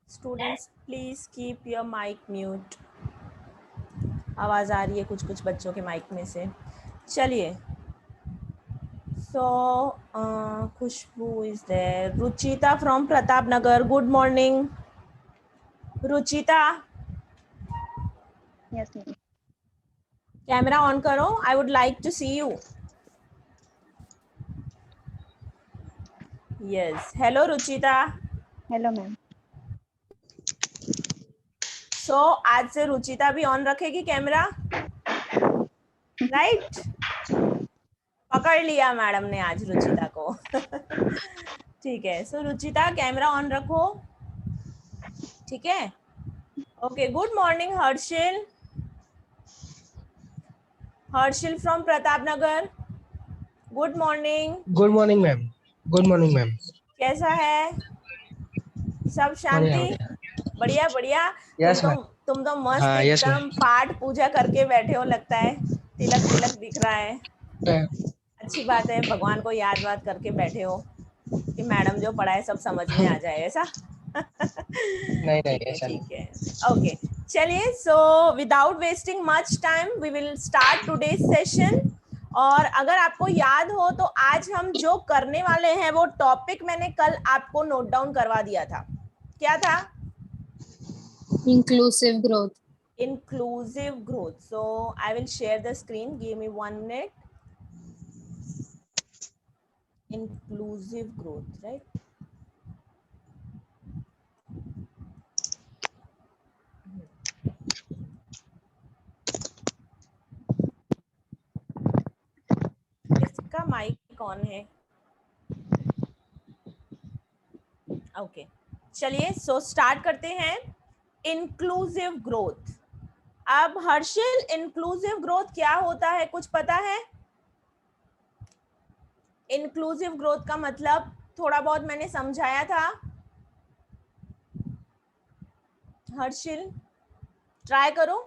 Students please keep your mic mute. आवाज़ आ रही है कुछ कुछ बच्चों के माइक में से। चलिए, so Khushbu is there, Ruchita from Pratap Nagar, good morning. Ruchita, Yes, ma'am. Camera on करो, I would like to see you. Yes, hello Ruchita. Hello, ma'am. So आज से रुचिता भी ऑन रखेगी कैमरा, राइट? पकड़ लिया मैडम ने आज रुचिता को। ठीक है, सो रुचिता कैमरा ऑन रखो, ठीक है? Okay, good morning Harshil. Harshil from Pratap Nagar, good morning. Good morning ma'am. Good morning ma'am. कैसा है? सब शांति? बढ़िया बढ़िया। Yes ma'am. तुम तो मस्त हाँ यस एकदम मैम। पाठ पूजा करके बैठे हो, लगता है तिलक तिलक दिख रहा है। अच्छी बात है, भगवान को याद वाद करके बैठे हो कि मैडम जो पढ़ाए सब समझ में आ जाए, ऐसा? नहीं ऐसा ठीक नहीं। है, ओके। चलिए, so without wasting much time we will start today session. और अगर आपको याद हो तो आज हम जो करने वाले हैं वो टॉपिक मैंने कल आपको नोट डाउन करवा दिया था। क्या था? Inclusive growth. Inclusive growth. So I will share the screen, give me 1 minute. Inclusive growth, right? किसका माइक ऑन है? ओके, चलिए, सो स्टार्ट करते हैं। Inclusive growth. अब हर्षिल, इंक्लूसिव ग्रोथ क्या होता है, कुछ पता है? इंक्लूसिव ग्रोथ का मतलब थोड़ा बहुत मैंने समझाया था। हर्षिल, ट्राई करो।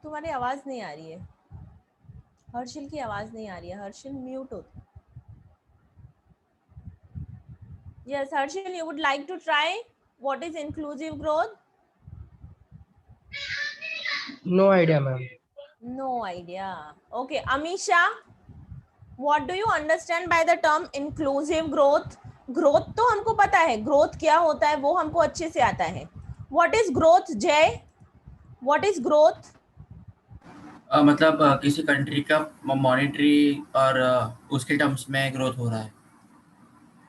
तुम्हारी आवाज नहीं आ रही है, हर्षिल की आवाज नहीं आ रही है। हर्षिल म्यूट हो। Yes, Harshil, you would like to try what is inclusive growth? No idea ma'am. No idea. Okay, Amisha, what do you understand by the term inclusive growth? Growth तो हमको पता है, growth क्या होता है वो हमको अच्छे से आता है. What is growth, Jay? What is growth? मतलब किसी कंट्री का मॉनेटरी और उसके टर्म्स में ग्रोथ हो रहा है।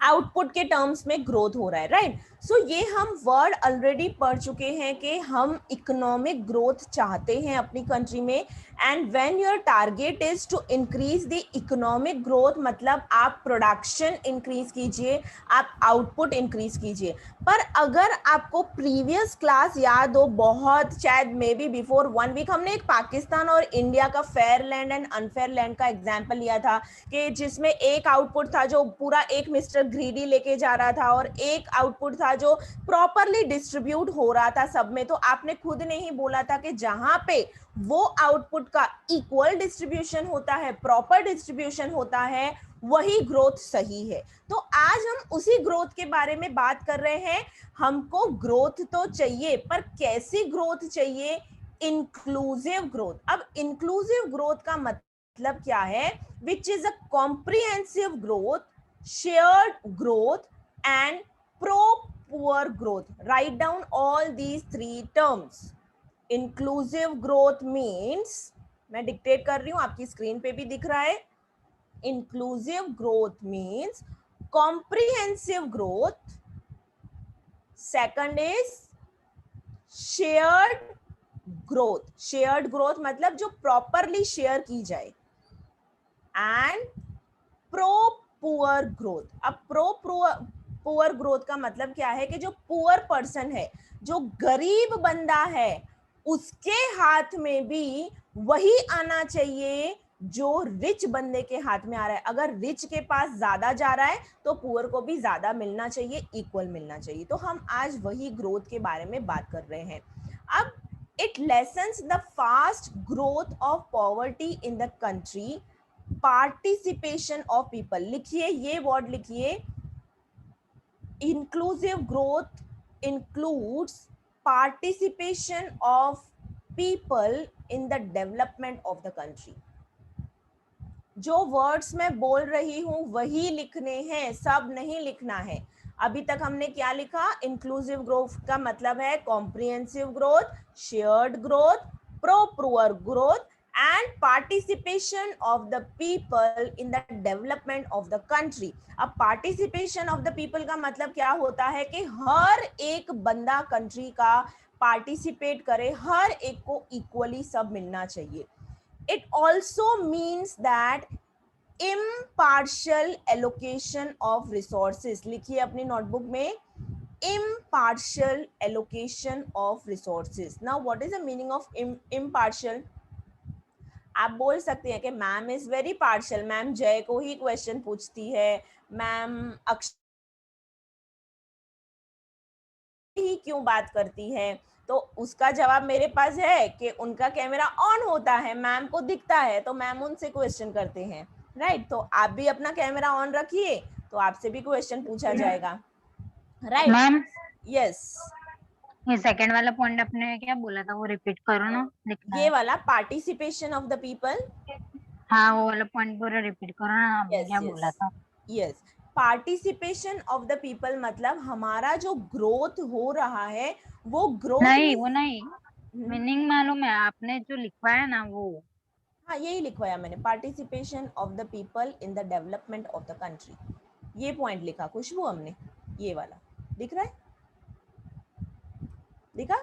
आउटपुट के टर्म्स में ग्रोथ हो रहा है, राइट? सो ये हम वर्ड ऑलरेडी पढ़ चुके हैं कि हम इकोनॉमिक ग्रोथ चाहते हैं अपनी कंट्री में। And when your target is to increase the economic growth, मतलब आप प्रोडक्शन इंक्रीज कीजिए, आप आउटपुट इंक्रीज कीजिए। पर अगर आपको प्रीवियस क्लास याद हो, बहुत शायद मे बी बिफोर 1 वीक, हमने एक पाकिस्तान और इंडिया का fair land and unfair land का एग्जाम्पल लिया था कि जिसमें एक आउटपुट था जो पूरा एक मिस्टर ग्रीडी लेके जा रहा था और एक आउटपुट था जो प्रॉपरली डिस्ट्रीब्यूट हो रहा था सब में। तो आपने खुद ने ही बोला था कि जहां पे वो आउटपुट का इक्वल डिस्ट्रीब्यूशन होता है, प्रॉपर डिस्ट्रीब्यूशन होता है, वही ग्रोथ सही है। तो आज हम उसी ग्रोथ के बारे में बात कर रहे हैं। हमको ग्रोथ तो चाहिए, पर कैसी ग्रोथ चाहिए? Inclusive growth. अब इंक्लूसिव ग्रोथ का मतलब क्या है? Which is a comprehensive growth, shared growth and pro-poor growth. Write down all these 3 terms. Inclusive growth means, मैं डिक्टेट कर रही हूँ, आपकी स्क्रीन पे भी दिख रहा है। Inclusive growth means comprehensive growth. Second is shared growth. Shared growth मतलब जो प्रॉपरली शेयर की जाए। And pro poor growth. अब प्रो पुअर ग्रोथ का मतलब क्या है कि जो पुअर पर्सन है, जो गरीब बंदा है, उसके हाथ में भी वही आना चाहिए जो रिच बंदे के हाथ में आ रहा है। अगर रिच के पास ज्यादा जा रहा है तो पुअर को भी ज्यादा मिलना चाहिए, इक्वल मिलना चाहिए। तो हम आज वही ग्रोथ के बारे में बात कर रहे हैं। अब it lessons the fast growth of poverty in the country participation of people, लिखिए ये वर्ड लिखिए, inclusive growth includes participation of people in the development of the country. जो वर्ड्स मैं बोल रही हूं वही लिखने हैं, सब नहीं लिखना है। अभी तक हमने क्या लिखा, इंक्लूसिव ग्रोथ का मतलब है comprehensive growth, shared growth, pro growth and participation of the people in the development of the country. अब पार्टिसिपेशन ऑफ द पीपल का मतलब क्या होता है कि हर एक बंदा कंट्री का पार्टिसिपेट करे, हर एक को इक्वली सब मिलना चाहिए। It also means that impartial allocation of resources, लिखिए अपनी नोटबुक में, impartial allocation of resources. Now what is the meaning of impartial? आप बोल सकते हैं कि ma'am is very partial, ma'am जय को ही क्वेश्चन पूछती है, मैम अक्षय ही क्यों बात करती है। तो उसका जवाब मेरे पास है कि उनका कैमरा ऑन होता है, मैम को दिखता है, तो मैम उनसे क्वेश्चन करते हैं, राइट। तो आप भी अपना कैमरा ऑन रखिए तो आपसे भी क्वेश्चन पूछा जाएगा, राइट। मैम यस, ये सेकंड वाला पॉइंट आपने क्या बोला था, वो रिपीट करो ना, लिखना ये है। वाला पार्टिसिपेशन ऑफ द पीपल, हाँ वो वाला पॉइंट पूरा रिपीट करो ना, आपने यस क्या यस बोला था। Yes, participation of the people मतलब हमारा जो ग्रोथ हो रहा है वो ग्रोथ नहीं में, वो नहीं, मीनिंग मालूम है, आपने जो लिखवाया ना वो। हाँ यही लिखवाया मैंने, participation of the people in the development of the country, ये पॉइंट लिखा खुशबू हमने, ये वाला दिख रहा है, दिखा,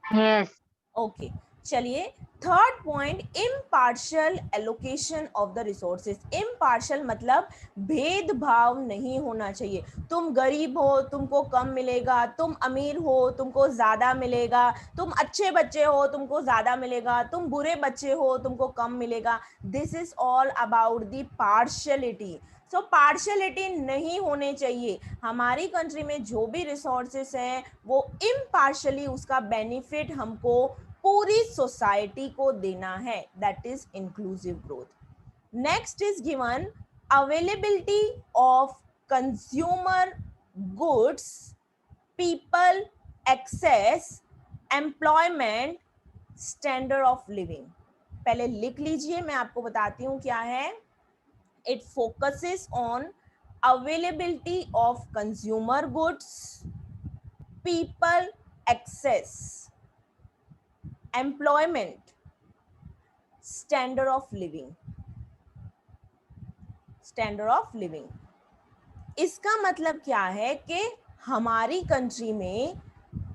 यस ओके। चलिए third point, impartial allocation of the resources. Impartial मतलब भेदभाव नहीं होना चाहिए, तुम गरीब हो तुमको कम मिलेगा, तुम अमीर हो तुमको ज्यादा मिलेगा, तुम अच्छे बच्चे हो तुमको ज्यादा मिलेगा, तुम बुरे बच्चे हो तुमको कम मिलेगा। This is all about the partiality. So partiality नहीं होने चाहिए। हमारी कंट्री में जो भी रिसोर्सेस हैं वो इम्पार्शियली उसका बेनिफिट हमको पूरी सोसाइटी को देना है, that is inclusive growth. Next is given availability of consumer goods, people access, employment, standard of living. पहले लिख लीजिए, मैं आपको बताती हूँ क्या है। It focuses on availability of consumer goods, people access, employment, standard of living, standard of living। इसका मतलब क्या है कि हमारी कंट्री में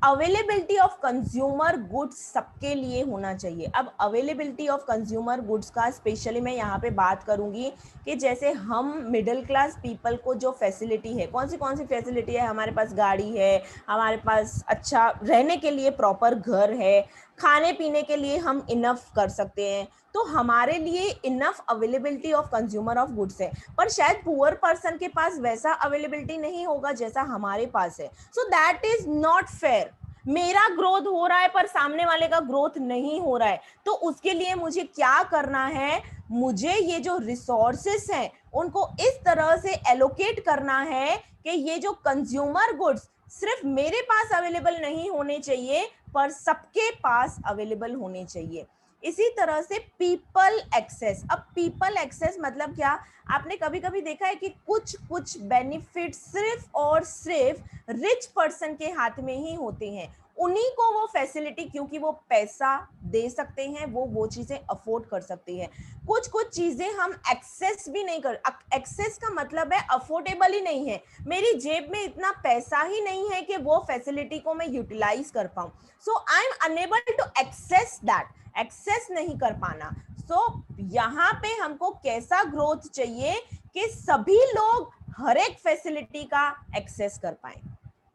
अवेलेबिलिटी ऑफ कंज्यूमर गुड्स सबके लिए होना चाहिए। अब अवेलेबिलिटी ऑफ कंज्यूमर गुड्स का स्पेशली मैं यहाँ पे बात करूँगी कि जैसे हम मिडिल क्लास पीपल को जो फैसिलिटी है, कौन सी फैसिलिटी है, हमारे पास गाड़ी है, हमारे पास अच्छा रहने के लिए प्रॉपर घर है, खाने पीने के लिए हम इनफ कर सकते हैं, तो हमारे लिए enough availability of consumer of goods है। पर शायद पुअर पर्सन के पास वैसा अवेलेबिलिटी नहीं होगा जैसा हमारे पास है। So that is not fair. मेरा ग्रोथ हो रहा है पर सामने वाले का ग्रोथ नहीं हो रहा है, तो उसके लिए मुझे क्या करना है, मुझे ये जो रिसोर्सेस हैं उनको इस तरह से एलोकेट करना है कि ये जो कंज्यूमर गुड्स सिर्फ मेरे पास अवेलेबल नहीं होने चाहिए पर सबके पास अवेलेबल होने चाहिए। इसी तरह से पीपल एक्सेस। अब पीपल एक्सेस मतलब क्या, आपने कभी कभी देखा है कि कुछ बेनिफिट सिर्फ और सिर्फ रिच पर्सन के हाथ में ही होते हैं, उन्हीं को वो फैसिलिटी, क्योंकि वो पैसा दे सकते हैं, वो चीजें अफोर्ड कर सकते हैं। कुछ चीजें हम एक्सेस भी नहीं कर, एक्सेस का मतलब है अफोर्डेबल ही नहीं है, मेरी जेब में इतना पैसा ही नहीं है कि वो फैसिलिटी को मैं यूटिलाइज कर पाऊं। So I am unable to access that, access नहीं कर पाना। सो यहाँ पे हमको कैसा ग्रोथ चाहिए कि सभी लोग हर एक फैसिलिटी का एक्सेस कर पाए।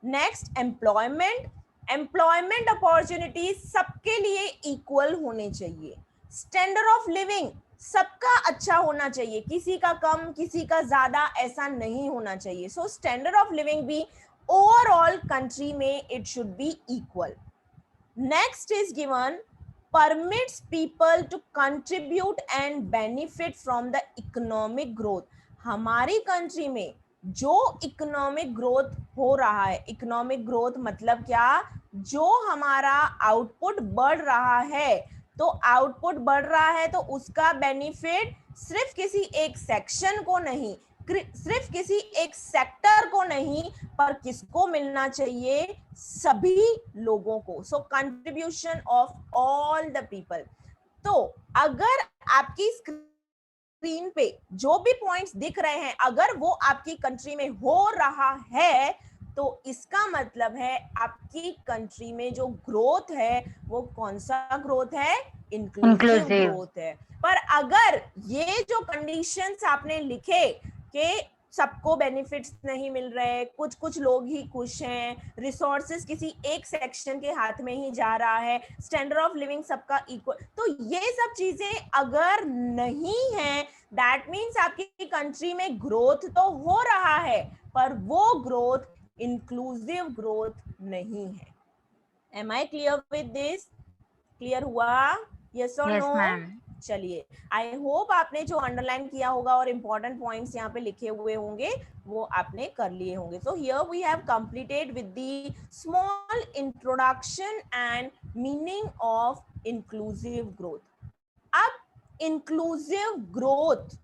नेक्स्ट एम्प्लॉयमेंट, एम्प्लॉयमेंट अपॉर्चुनिटीज सबके लिए इक्वल होने चाहिए। स्टैंडर्ड ऑफ लिविंग, सबका अच्छा होना चाहिए, किसी का कम किसी का ज्यादा ऐसा नहीं होना चाहिए। सो स्टैंडर्ड ऑफ लिविंग भी ओवरऑल कंट्री में it should be equal. Next is given permits people to contribute and benefit from the economic growth. हमारी कंट्री में जो इकोनॉमिक ग्रोथ हो रहा है, इकोनॉमिक ग्रोथ मतलब क्या, जो हमारा आउटपुट बढ़ रहा है, तो आउटपुट बढ़ रहा है तो उसका बेनिफिट सिर्फ किसी एक सेक्शन को नहीं, सिर्फ किसी एक सेक्टर को नहीं, पर किसको मिलना चाहिए, सभी लोगों को. So contribution of all the people. तो अगर आपकी स्क्रीन पे जो भी पॉइंट्स दिख रहे हैं, अगर वो आपकी कंट्री में हो रहा है, तो इसका मतलब है आपकी कंट्री में जो ग्रोथ है वो कौन सा ग्रोथ है, इंक्लूसिव ग्रोथ है. पर अगर ये जो कंडीशंस आपने लिखे कि सबको बेनिफिट्स नहीं मिल रहे, कुछ कुछ लोग ही खुश हैं, रिसोर्सेज किसी एक सेक्शन के हाथ में ही जा रहा है, स्टैंडर्ड ऑफ लिविंग सबका इक्वल, तो ये सब चीजें अगर नहीं है, दैट मीन्स आपकी कंट्री में ग्रोथ तो हो रहा है, पर वो ग्रोथ इंक्लूसिव ग्रोथ नहीं है. Am I clear with this? Clear हुआ? यस और नो? चलिए, आई होप आपने जो अंडरलाइन किया होगा और इंपॉर्टेंट पॉइंट्स यहाँ पे लिखे हुए होंगे वो आपने कर लिए होंगे. So here we have completed with the small introduction and meaning of inclusive growth. अब इंक्लूसिव ग्रोथ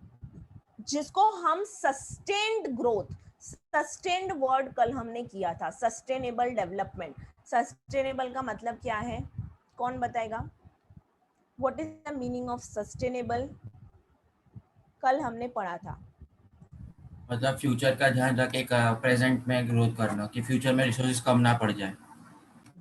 जिसको हम सस्टेन्ड ग्रोथ, सस्टेन्ड वर्ड कल हमने किया था, सस्टेनेबल डेवलपमेंट. सस्टेनेबल का मतलब क्या है, कौन बताएगा? What is the meaning of sustainable? कल हमने पढ़ा था. मतलब फ्यूचर का ध्यान रख के प्रेजेंट में ग्रोथ करना, कि फ्यूचर में रिसोर्सेज कम ना पड़ जाए.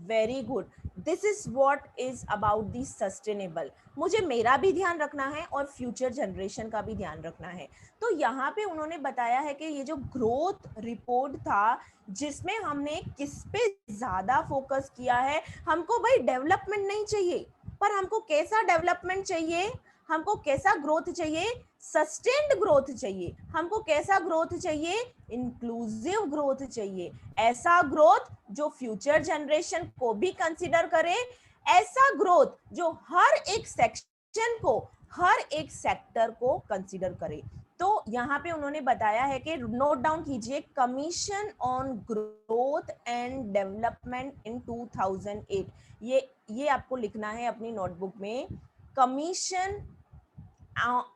Very good. This is what is about the sustainable. मुझे मेरा भी ध्यान रखना है और फ्यूचर जनरेशन का भी ध्यान रखना है. तो यहाँ पे उन्होंने बताया है कि ये जो ग्रोथ रिपोर्ट था जिसमें हमने किस पे ज्यादा फोकस किया है, हमको भाई डेवलपमेंट नहीं चाहिए, पर हमको कैसा डेवलपमेंट चाहिए, हमको कैसा ग्रोथ चाहिए, सस्टेन्ड ग्रोथ चाहिए. हमको कैसा ग्रोथ चाहिए, इंक्लूसिव ग्रोथ चाहिए. ऐसा ग्रोथ जो फ्यूचर जनरेशन को भी कंसीडर करे, ऐसा ग्रोथ जो हर एक सेक्शन को, हर एक सेक्टर को कंसीडर करे. तो यहाँ पे उन्होंने बताया है कि नोट डाउन कीजिए, commission on growth and development in 2008. ये आपको लिखना है अपनी नोटबुक में, commission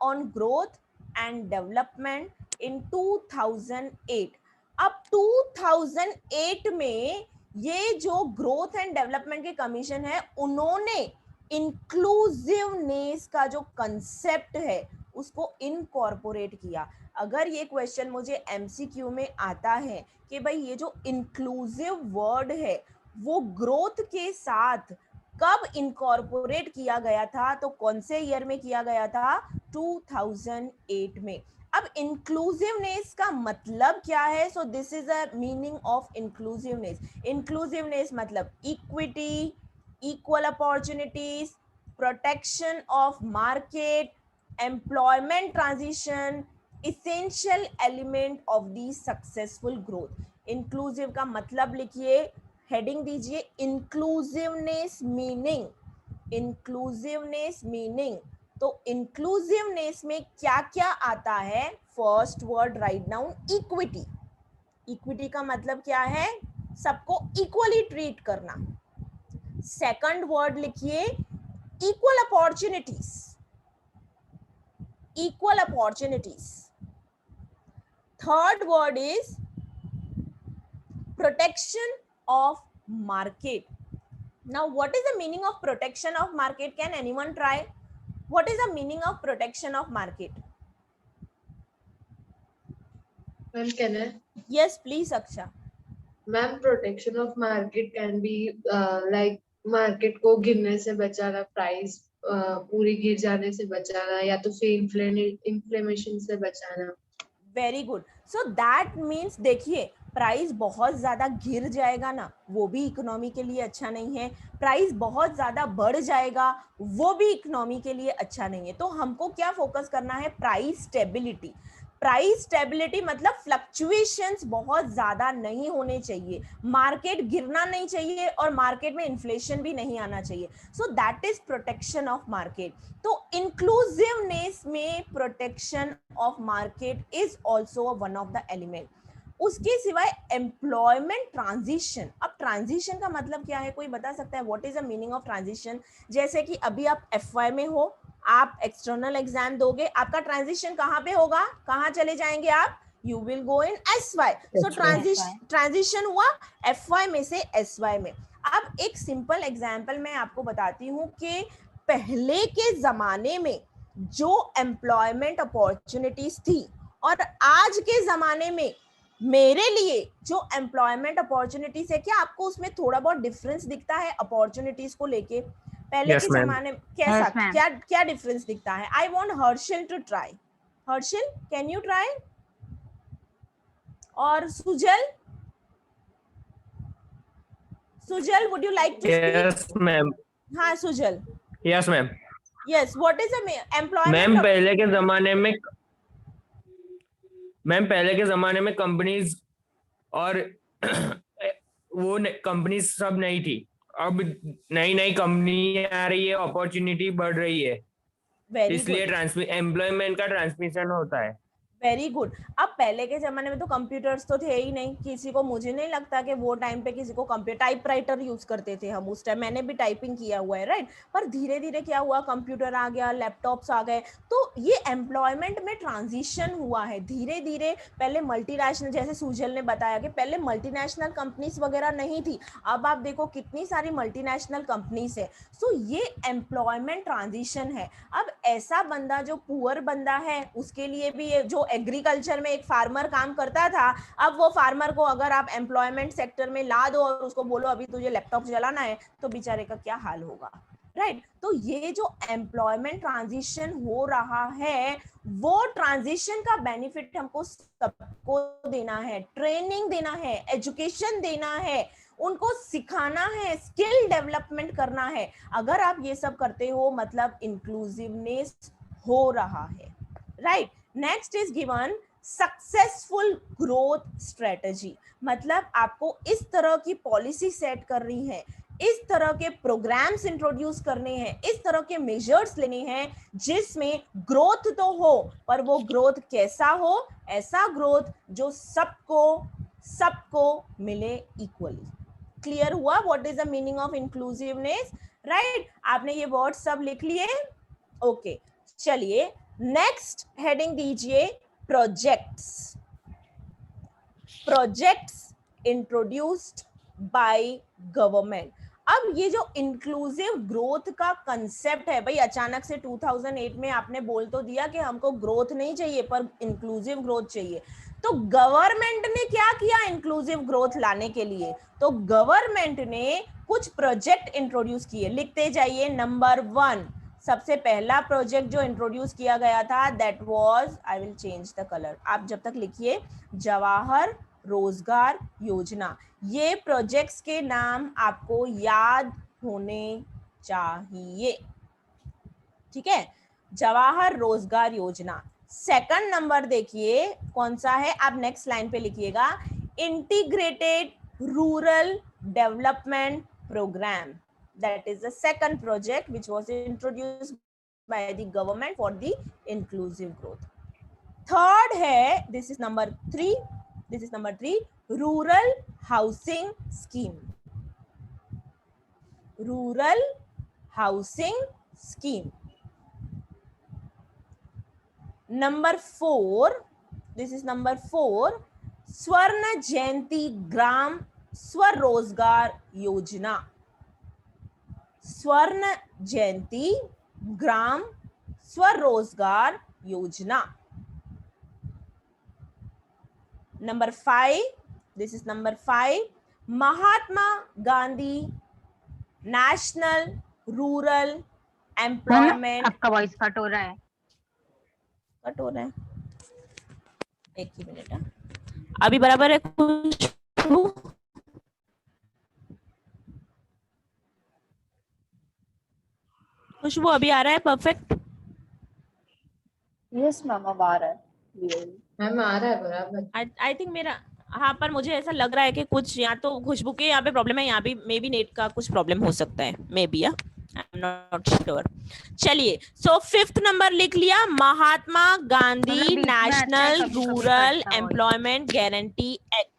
on growth and development in 2008. अब 2008 में ये जो ग्रोथ एंड डेवलपमेंट के कमीशन है, उन्होंने इंक्लूसिवनेस का जो कंसेप्ट है उसको इनकॉर्पोरेट किया. अगर ये क्वेश्चन मुझे एमसीक्यू में आता है कि भाई ये जो इंक्लूसिव वर्ड है वो ग्रोथ के साथ कब इनकॉर्पोरेट किया गया था, तो कौन से ईयर में किया गया था, 2008 में. अब इंक्लूसिवनेस का मतलब क्या है? So this is a meaning of inclusiveness. Inclusiveness मतलब equity, equal opportunities, protection of market, employment transition, essential element of the successful growth. Inclusive का मतलब लिखिए, हेडिंग दीजिए इंक्लूसिवनेस मीनिंग. इंक्लूसिवनेस मीनिंग, तो इंक्लूसिवनेस में क्या क्या आता है? First word write down, equity. Equity का मतलब क्या है? सबको इक्वली ट्रीट करना. सेकंड वर्ड लिखिए equal opportunities. Equal opportunities. Third word is protection of market. Now, what is the meaning of protection of market? Can anyone try? What is the meaning of protection of market? Ma'am, can I? Yes, please, Aksha. Ma'am, protection of market can be like market को गिरने से बचाना, price पूरी गिर जाने से बचाना, या तो फिर इन्फ्लेमेशन से बचाना. Very good. So that means, देखिए प्राइस बहुत ज्यादा गिर जाएगा ना, वो भी इकोनॉमी के लिए अच्छा नहीं है. प्राइस बहुत ज्यादा बढ़ जाएगा, वो भी इकोनॉमी के लिए अच्छा नहीं है. तो हमको क्या फोकस करना है? Price stability. प्राइस स्टेबिलिटी मतलब फ्लक्चुएशंस बहुत ज्यादा नहीं होने चाहिए, मार्केट गिरना नहीं चाहिए और मार्केट में इन्फ्लेशन भी नहीं आना चाहिए. So that is protection of market. तो इंक्लूसिवनेस में protection of market is also one of the element. उसके सिवाय एम्प्लॉयमेंट ट्रांजिशन. अब ट्रांजिशन का मतलब क्या है, कोई बता सकता है what is the meaning of transition? जैसे कि अभी आप FY में हो, आप एक्सटर्नल एग्जाम दोगे, आपका ट्रांजिशन कहाँ पे होगा, कहाँ चले जाएंगे आप? You will go in SY. So transition हुआ FY में से SY में. अब एक सिंपल एग्जाम्पल मैं आपको बताती हूँ कि पहले के जमाने में जो एम्प्लॉयमेंट अपॉर्चुनिटीज थी और आज के जमाने में मेरे लिए जो एम्प्लॉयमेंट अपॉर्चुनिटीज है, क्या आपको उसमें थोड़ा बहुत डिफरेंस दिखता है अपॉर्चुनिटीज को लेके? पहले के जमाने में कैसा, Yes, ma'am. क्या क्या डिफरेंस दिखता है? I want Harshil to try. Harshil, can you try? और Sujal, Sujal would you like to speak? Yes ma'am. हाँ Sujal. Yes ma'am. Yes, what is employment? Ma'am पहले के जमाने में कंपनीज और वो कंपनीज सब नहीं थी. अब नई नई कंपनी आ रही है, अपॉर्चुनिटी बढ़ रही है, इसलिए एम्प्लॉयमेंट का ट्रांसमिशन होता है. Very good. अब पहले के जमाने में तो कंप्यूटर्स तो थे ही नहीं, किसी को, मुझे नहीं लगता कि वो टाइम पे किसी को कंप्यूटर, टाइपराइटर यूज करते थे हम उस टाइम. मैंने भी टाइपिंग किया हुआ है, राइट. पर धीरे धीरे क्या हुआ, कंप्यूटर आ गया, लैपटॉप्स आ गए, तो ये एम्प्लॉयमेंट में ट्रांजिशन हुआ है धीरे धीरे. पहले मल्टीनेशनल, जैसे सुजल ने बताया कि पहले मल्टीनेशनल कंपनीज वगैरह नहीं थी, अब आप देखो कितनी सारी मल्टीनेशनल कंपनीज है. सो ये एम्प्लॉयमेंट ट्रांजिशन है. अब ऐसा बंदा जो पुअर बंदा है, उसके लिए भी ये जो एग्रीकल्चर में एक फार्मर काम करता था, अब वो फार्मर को अगर आप एम्प्लॉयमेंट सेक्टर में ला दो और उसको बोलो अभी तुझे लैपटॉप चलाना है, तो बेचारे का क्या हाल होगा, राइट. तो ये जो एम्प्लॉयमेंट ट्रांजिशन हो रहा है, वो ट्रांजिशन का बेनिफिट हमको सबको देना है, ट्रेनिंग देना है, एजुकेशन देना है, उनको सिखाना है, स्किल डेवलपमेंट करना है. अगर आप ये सब करते हो मतलब इंक्लूसिवनेस हो रहा है, right. Next is given successful growth strategy. मतलब आपको इस तरह की पॉलिसी सेट करनी है, इस तरह के प्रोग्राम्स इंट्रोड्यूस करने हैं, इस तरह के मेजर्स लेने हैं जिसमें ग्रोथ तो हो, पर वो ग्रोथ कैसा हो? ऐसा ग्रोथ जो सबको मिले इक्वली. क्लियर हुआ what is the meaning of inclusiveness, right. आपने ये वर्ड सब लिख लिए? ओके. चलिए नेक्स्ट हेडिंग दीजिए, projects. Projects introduced by government. अब ये जो इंक्लूसिव ग्रोथ का कंसेप्ट है, भाई अचानक से 2008 में आपने बोल तो दिया कि हमको ग्रोथ नहीं चाहिए पर इंक्लूसिव ग्रोथ चाहिए, तो गवर्नमेंट ने क्या किया इंक्लूसिव ग्रोथ लाने के लिए? तो गवर्नमेंट ने कुछ प्रोजेक्ट इंट्रोड्यूस किए. लिखते जाइए. नंबर 1, सबसे पहला प्रोजेक्ट जो इंट्रोड्यूस किया गया था, that was, I will change the colour, आप जब तक लिखिए, जवाहर रोजगार योजना. ये प्रोजेक्ट्स के नाम आपको याद होने चाहिए, ठीक है. जवाहर रोजगार योजना. सेकंड नंबर देखिए कौन सा है, आप नेक्स्ट लाइन पे लिखिएगा, integrated rural development programme. That is the second project which was introduced by the government for the inclusive growth. Third है, this is number 3, rural housing scheme. Rural housing scheme. Number 4, this is number 4, स्वर्ण जयंती ग्राम स्वरोजगार योजना. स्वर्ण जयंती ग्राम स्वरोजगार योजना. Number 5, this is number 5, Mahatma Gandhi national rural employment. आपका voice cut हो रहा है. कट हो रहा है, एक ही मिनट है, अभी बराबर है. खुशबू अभी आ रहा है परफेक्ट? यस मैम, अब आ रहा है. मैम आ रहा है बराबर। आई थिंक मेरा, हाँ, पर मुझे ऐसा लग रहा है कि कुछ या तो खुशबू के यहाँ पे प्रॉब्लम है, यहाँ भी मे बी नेट का कुछ प्रॉब्लम हो सकता है, may be, I am not sure. चलिए, सो 5th नंबर लिख लिया, महात्मा गांधी मतलब बीच में अच्छा नेशनल कभी कभी रूरल कटता हो। Employment guarantee act.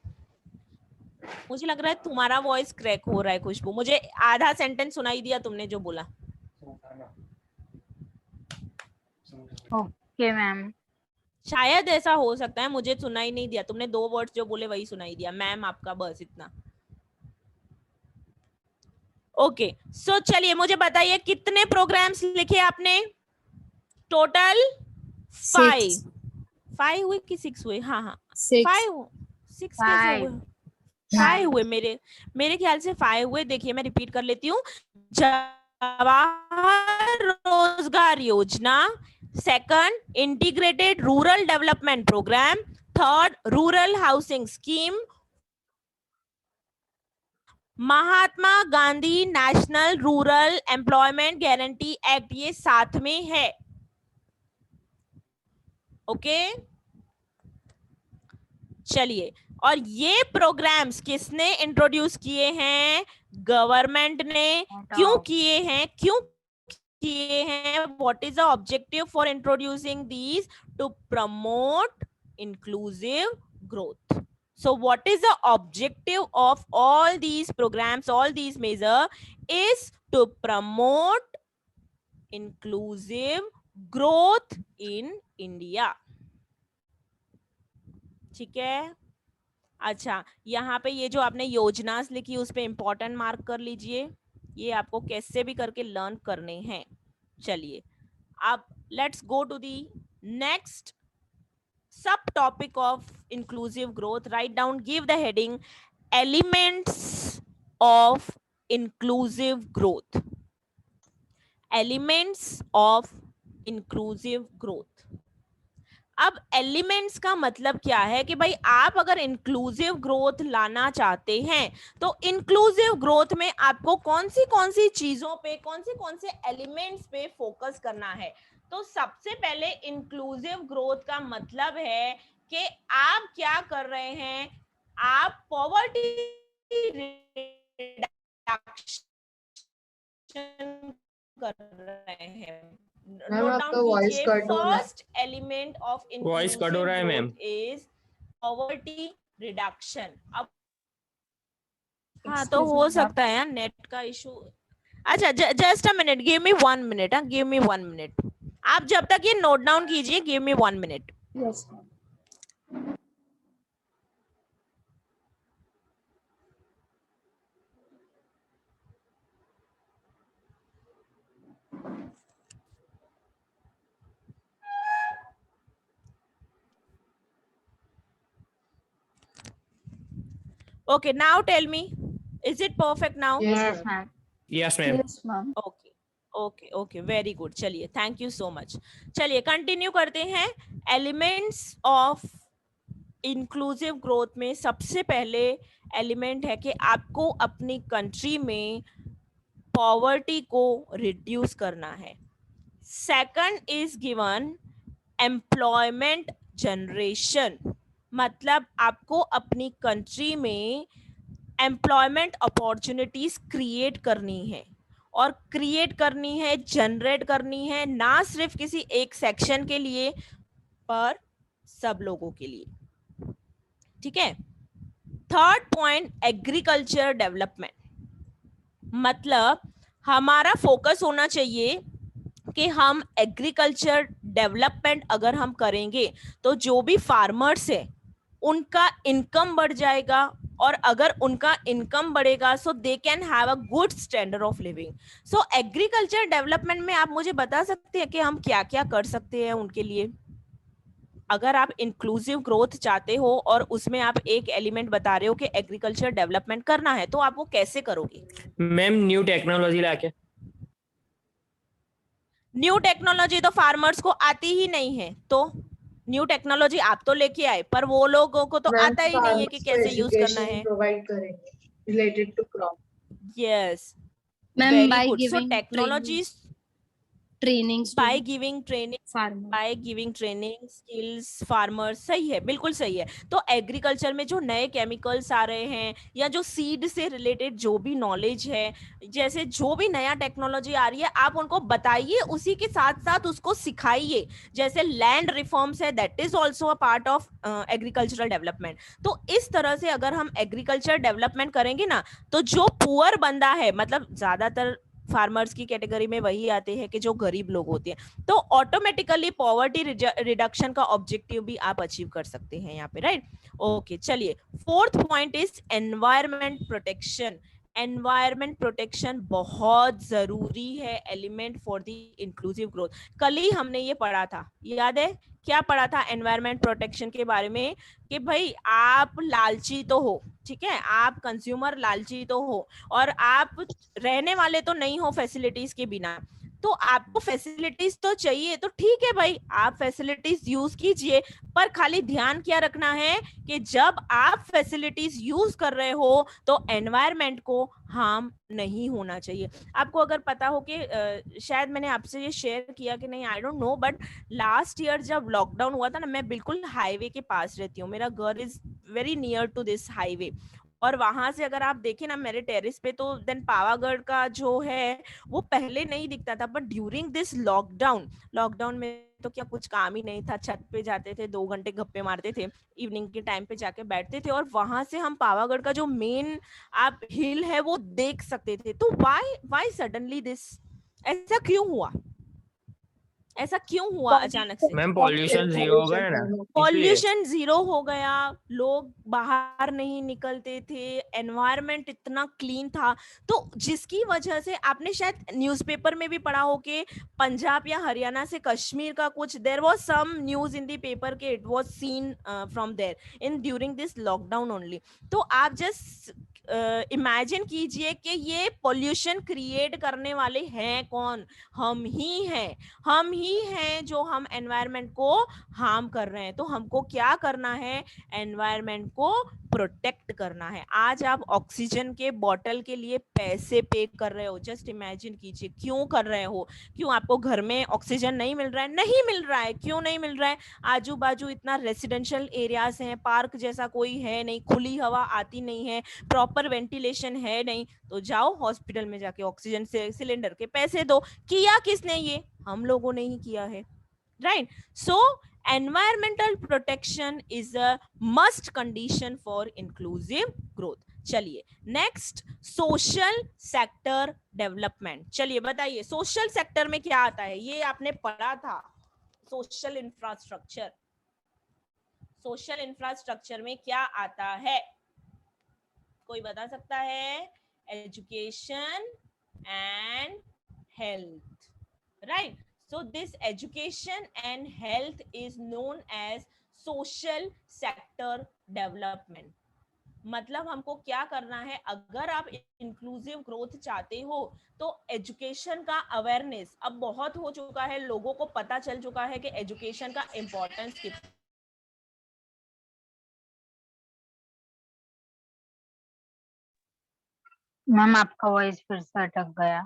मुझे लग रहा है तुम्हारा वॉइस क्रैक हो रहा है खुशबू, मुझे आधा सेंटेंस सुनाई दिया तुमने जो बोला। Okay ma'am. शायद ऐसा हो सकता है, मुझे सुनाई नहीं दिया, तुमने 2 वर्ड्स जो बोले वही सुनाई दिया, मैम आपका, बस इतना। ओके, सो चलिए मुझे बताइए कितने प्रोग्राम्स लिखे आपने टोटल? 5 हुए कि 6 हुए? हाँ हाँ 5, 6 कैसे हुए? 5 हुए, मेरे ख्याल से 5 हुए। देखिए मैं रिपीट कर लेती हूँ, Jawahar Rozgar Yojana, 2nd integrated rural development programme, 3rd rural housing scheme, Mahatma Gandhi national rural employment guarantee act, ये साथ में है। ओके, चलिए, और ये प्रोग्राम्स किसने इंट्रोड्यूस किए हैं? गवर्नमेंट ने। क्यों किए हैं? What is the objective for introducing these? To promote inclusive growth. So what is the objective of all these programs, all these measures, is to promote inclusive growth in India. ठीक है, अच्छा, यहाँ पे ये जो आपने योजनास लिखी उस पे इंपॉर्टेंट मार्क कर लीजिए, ये आपको कैसे भी करके लर्न करने हैं। चलिए, अब let's go to the next subtopic of inclusive growth. Write down, give the heading, elements of inclusive growth. Elements of inclusive growth. अब एलिमेंट्स का मतलब क्या है कि भाई आप अगर इंक्लूसिव ग्रोथ लाना चाहते हैं तो इंक्लूसिव ग्रोथ में आपको कौन सी चीजों पे, कौन से एलिमेंट्स पे फोकस करना है। तो सबसे पहले इंक्लूसिव ग्रोथ का मतलब है कि आप क्या कर रहे हैं, आप पॉवर्टी रिडक्शन कर रहे हैं। मैम आपका वॉइस कट हो रहा है। First element of voice cut हो रहा है मैम। Is poverty reduction. अब हाँ, तो हो सकता है यार नेट का इशू। अच्छा, just a minute, give me 1 minute, हाँ, गिव मी 1 मिनट। आप जब तक ये नोट डाउन कीजिए, give me 1 minute. Yes. Okay, now tell me, is it perfect now? Yes ma'am. Yes ma'am. Okay okay okay, very good. चलिए, thank you so much. चलिए continue करते हैं। Elements of inclusive growth में सबसे पहले element है कि आपको अपनी कंट्री में पॉवर्टी को रिड्यूस करना है। Second is given employment generation, मतलब आपको अपनी कंट्री में एम्प्लॉयमेंट अपॉर्चुनिटीज क्रिएट करनी है, और क्रिएट करनी है, जनरेट करनी है, ना सिर्फ किसी एक सेक्शन के लिए पर सब लोगों के लिए। ठीक है। थर्ड पॉइंट, एग्रीकल्चर डेवलपमेंट, मतलब हमारा फोकस होना चाहिए कि हम एग्रीकल्चर डेवलपमेंट अगर हम करेंगे तो जो भी फार्मर्स है उनका इनकम बढ़ जाएगा, और अगर उनका इनकम बढ़ेगा so they can have a good standard of living. So agriculture development में आप मुझे बता सकते हैं कि हम क्या क्या कर सकते हैं उनके लिए? अगर आप इंक्लूसिव ग्रोथ चाहते हो और उसमें आप एक एलिमेंट बता रहे हो कि एग्रीकल्चर डेवलपमेंट करना है, तो आप वो कैसे करोगे? मैम न्यू टेक्नोलॉजी लाके। न्यू टेक्नोलॉजी तो फार्मर्स को आती ही नहीं है, तो न्यू टेक्नोलॉजी आप तो लेके आए पर वो लोगों को तो आता ही नहीं है कि कैसे यूज करना है। प्रोवाइड करेंगे related to crop. Yes, Ma'am, very by good. So giving technologies, trainings to by giving training, farmers. By giving training skills farmers, सही है, बिल्कुल सही है। तो एग्रीकल्चर में जो नए केमिकल्स आ रहे हैं या जो सीड से रिलेटेड जो भी नॉलेज है, जैसे जो भी नया टेक्नोलॉजी आ रही है, आप उनको बताइए, उसी के साथ साथ उसको सिखाइए। जैसे लैंड रिफॉर्म्स है, that is also a part of agricultural development. तो इस तरह से अगर हम एग्रीकल्चर डेवलपमेंट करेंगे ना, तो जो पुअर बंदा है, मतलब ज्यादातर फार्मर्स की कैटेगरी में वही आते हैं कि जो गरीब लोग होते हैं, तो ऑटोमेटिकली पॉवर्टी रिडक्शन का ऑब्जेक्टिव भी आप अचीव कर सकते हैं यहाँ पे, राइट। ओके, चलिए, fourth point is environment protection. Environment protection बहुत जरूरी है element for the inclusive growth. कल ही हमने ये पढ़ा था, याद है क्या पढ़ा था एनवायरमेंट प्रोटेक्शन के बारे में? कि भाई आप लालची तो हो, ठीक है, आप कंज्यूमर लालची तो हो, और आप रहने वाले तो नहीं हो फैसिलिटीज के बिना। तो आपको फैसिलिटीज तो चाहिए, तो ठीक है भाई, आप फैसिलिटीज यूज कीजिए, पर खाली ध्यान क्या रखना है कि जब आप फैसिलिटीज यूज कर रहे हो तो एनवायरमेंट को हार्म नहीं होना चाहिए। आपको अगर पता हो कि शायद मैंने आपसे ये शेयर किया कि नहीं, I don't know, but last year जब लॉकडाउन हुआ था ना, मैं बिल्कुल हाईवे के पास रहती हूँ, मेरा घर is very near to this highway, और वहां से अगर आप देखें ना मेरे टेरिस पे, तो देन पावागढ़ का जो है वो पहले नहीं दिखता था, but during this lockdown, lockdown में तो क्या कुछ काम ही नहीं था, छत पे जाते थे, 2 घंटे गप्पे मारते थे, इवनिंग के टाइम पे जाके बैठते थे, और वहां से हम पावागढ़ का जो मेन आप हिल है वो देख सकते थे। तो व्हाई सडनली दिस, ऐसा क्यों हुआ? ऐसा क्यों हुआ अचानक से? मैम पॉल्यूशन जीरो हो गया ना, इसलिए। पॉल्यूशन जीरो हो गया, लोग बाहर नहीं निकलते थे, एनवायरनमेंट इतना क्लीन था, तो जिसकी वजह से आपने शायद न्यूज़पेपर में भी पढ़ा हो कि पंजाब या हरियाणा से कश्मीर का कुछ, there was some news in the paper के it was seen from there in during this lockdown only. तो आप जस्ट इमेजिन कीजिए कि ये पॉल्यूशन क्रिएट करने वाले हैं कौन? हम ही हैं, हम ही हैं जो हम एनवायरनमेंट को हार्म कर रहे हैं। तो हमको क्या करना है? एनवायरनमेंट को प्रोटेक्ट करना है। आज आप ऑक्सीजन के बॉटल के लिए पैसे पे कर रहे हो, जस्ट इमेजिन कीजिए, क्यों कर रहे हो? क्यों आपको घर में ऑक्सीजन नहीं मिल रहा है? नहीं मिल रहा है, क्यों नहीं मिल रहा है? आजू बाजू इतना रेसिडेंशियल एरियाज हैं, पार्क जैसा कोई है नहीं, खुली हवा आती नहीं है, प्रॉपर वेंटिलेशन है नहीं, तो जाओ हॉस्पिटल में जाके ऑक्सीजन से सिलेंडर के पैसे दो। किया किसने? ये हम लोगों ने ही किया है, right. So environmental protection is a must condition for inclusive growth. चलिए नेक्स्ट, सोशल सेक्टर डेवलपमेंट। चलिए बताइए सोशल सेक्टर में क्या आता है? ये आपने पढ़ा था, सोशल इंफ्रास्ट्रक्चर। सोशल इंफ्रास्ट्रक्चर में क्या आता है? कोई बता सकता है? Education and health, right. So this education and health is known as social sector development. मतलब हमको क्या करना है? अगर आप इंक्लूसिव ग्रोथ चाहते हो तो एजुकेशन का अवेयरनेस अब बहुत हो चुका है, लोगों को पता चल चुका है कि एजुकेशन का इम्पोर्टेंस कितना मैम आपका वॉइस फिर से अटक गया।